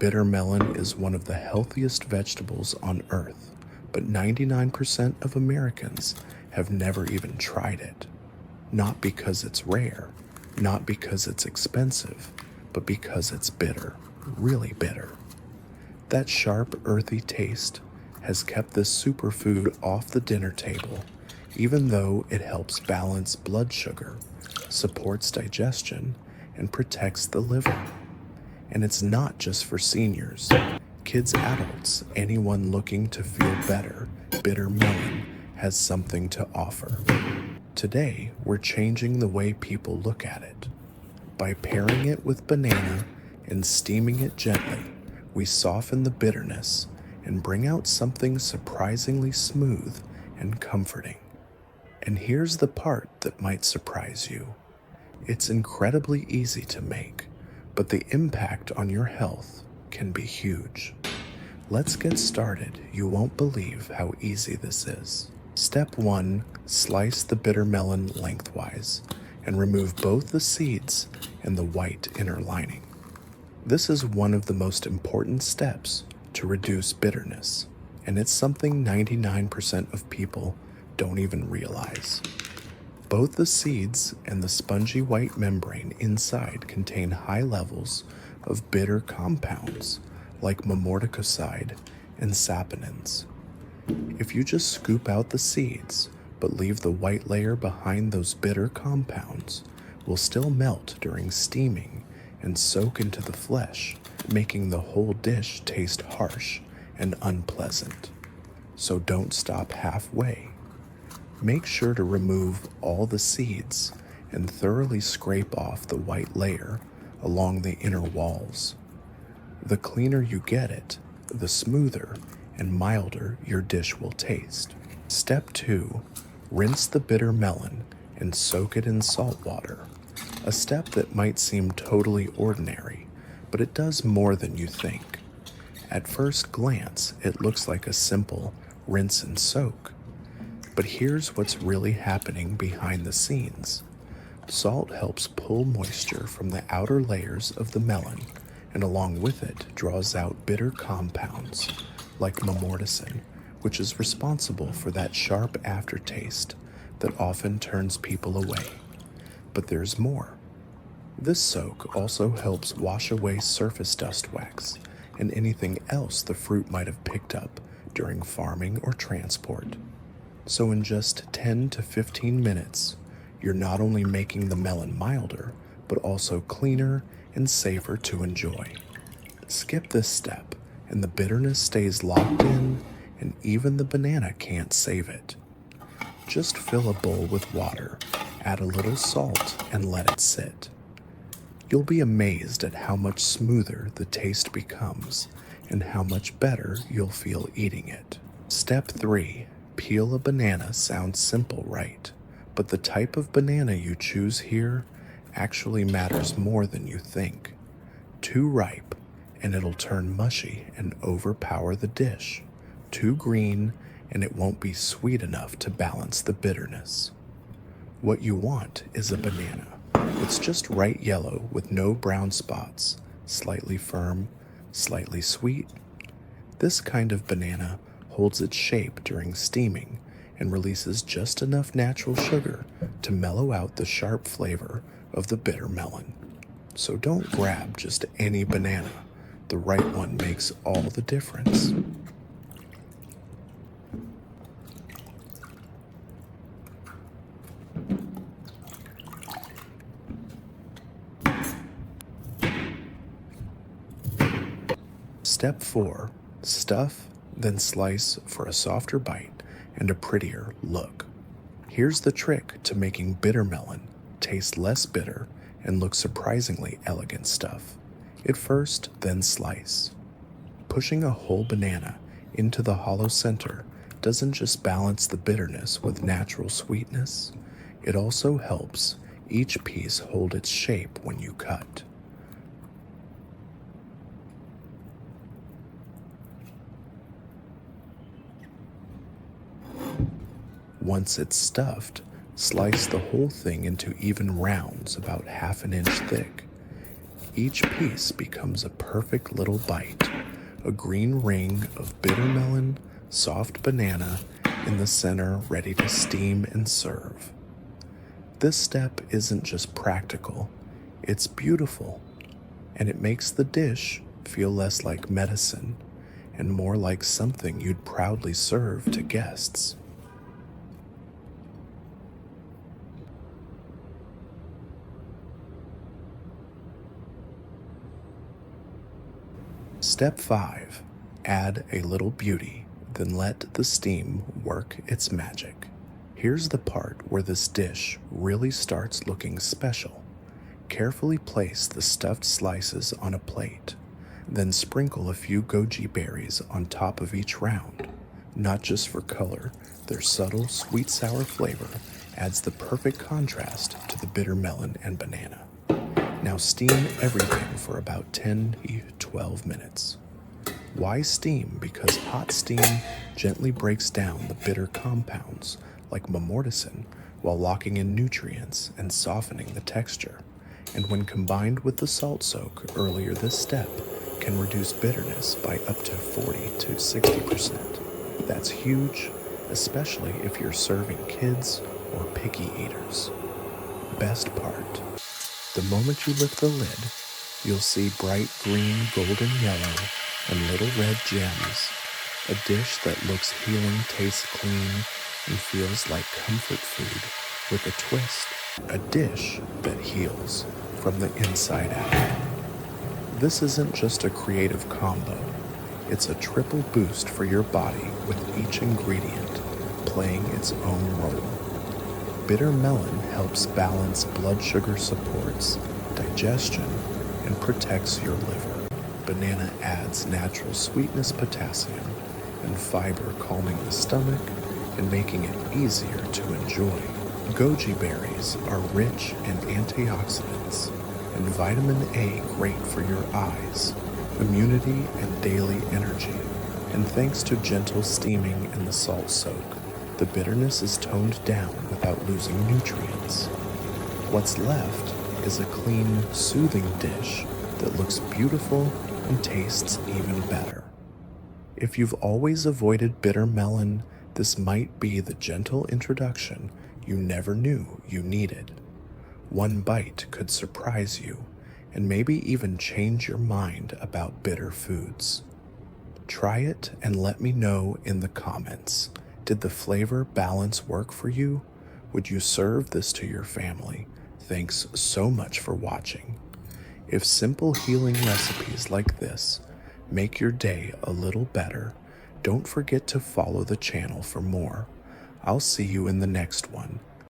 Bitter melon is one of the healthiest vegetables on earth, but 99% of Americans have never even tried it. Not because it's rare, not because it's expensive, but because it's bitter, really bitter. That sharp, earthy taste has kept this superfood off the dinner table, even though it helps balance blood sugar, supports digestion, and protects the liver. And it's not just for seniors. Kids, adults, anyone looking to feel better, bitter melon has something to offer. Today, we're changing the way people look at it. By pairing it with banana and steaming it gently, we soften the bitterness and bring out something surprisingly smooth and comforting. And here's the part that might surprise you. It's incredibly easy to make, but the impact on your health can be huge. Let's get started. You won't believe how easy this is. Step 1, slice the bitter melon lengthwise and remove both the seeds and the white inner lining. This is one of the most important steps to reduce bitterness, and it's something 99% of people don't even realize. Both the seeds and the spongy white membrane inside contain high levels of bitter compounds like mamordicoside and saponins. If you just scoop out the seeds but leave the white layer behind, those bitter compounds will still melt during steaming and soak into the flesh, making the whole dish taste harsh and unpleasant. So don't stop halfway. Make sure to remove all the seeds and thoroughly scrape off the white layer along the inner walls. The cleaner you get it, the smoother and milder your dish will taste. Step 2, rinse the bitter melon and soak it in salt water. A step that might seem totally ordinary, but it does more than you think. At first glance, it looks like a simple rinse and soak. But here's what's really happening behind the scenes. Salt helps pull moisture from the outer layers of the melon, and along with it draws out bitter compounds like mamordicin, which is responsible for that sharp aftertaste that often turns people away. But there's more. This soak also helps wash away surface dust wax and anything else the fruit might have picked up during farming or transport. So in just 10 to 15 minutes, you're not only making the melon milder, but also cleaner and safer to enjoy. Skip this step, and the bitterness stays locked in, and even the banana can't save it. Just fill a bowl with water, add a little salt, and let it sit. You'll be amazed at how much smoother the taste becomes, and how much better you'll feel eating it. Step 3. Peel a banana sounds simple, right? But the type of banana you choose here actually matters more than you think. Too ripe, and it'll turn mushy and overpower the dish. Too green, and it won't be sweet enough to balance the bitterness. What you want is a banana. It's just right yellow with no brown spots, slightly firm, slightly sweet. This kind of banana holds its shape during steaming and releases just enough natural sugar to mellow out the sharp flavor of the bitter melon. So don't grab just any banana. The right one makes all the difference. Step 4. Stuff, then slice for a softer bite and a prettier look. Here's the trick to making bitter melon taste less bitter and look surprisingly elegant. Stuff it first, then slice. Pushing a whole banana into the hollow center doesn't just balance the bitterness with natural sweetness, it also helps each piece hold its shape when you cut. Once it's stuffed, slice the whole thing into even rounds about 1/2 inch thick. Each piece becomes a perfect little bite, a green ring of bitter melon, soft banana, in the center ready to steam and serve. This step isn't just practical, it's beautiful, and it makes the dish feel less like medicine and more like something you'd proudly serve to guests. Step 5. Add a little beauty, then let the steam work its magic. Here's the part where this dish really starts looking special. Carefully place the stuffed slices on a plate, then sprinkle a few goji berries on top of each round. Not just for color, their subtle sweet-sour flavor adds the perfect contrast to the bitter melon and banana. Now steam everything for about 10 to 12 minutes. Why steam? Because hot steam gently breaks down the bitter compounds like memorticin while locking in nutrients and softening the texture. And when combined with the salt soak earlier, this step can reduce bitterness by up to 40 to 60%. That's huge, especially if you're serving kids or picky eaters. Best part. The moment you lift the lid, you'll see bright green, golden yellow, and little red gems. A dish that looks healing, tastes clean, and feels like comfort food with a twist. A dish that heals from the inside out. This isn't just a creative combo. It's a triple boost for your body with each ingredient playing its own role. Bitter melon helps balance blood sugar, supports digestion, and protects your liver. Banana adds natural sweetness, potassium, and fiber, calming the stomach and making it easier to enjoy. Goji berries are rich in antioxidants and vitamin A, great for your eyes, immunity, and daily energy. And thanks to gentle steaming and the salt soak, the bitterness is toned down without losing nutrients. What's left is a clean, soothing dish that looks beautiful and tastes even better. If you've always avoided bitter melon, this might be the gentle introduction you never knew you needed. One bite could surprise you and maybe even change your mind about bitter foods. Try it and let me know in the comments. Did the flavor balance work for you? Would you serve this to your family? Thanks so much for watching. If simple healing recipes like this make your day a little better, don't forget to follow the channel for more. I'll see you in the next one.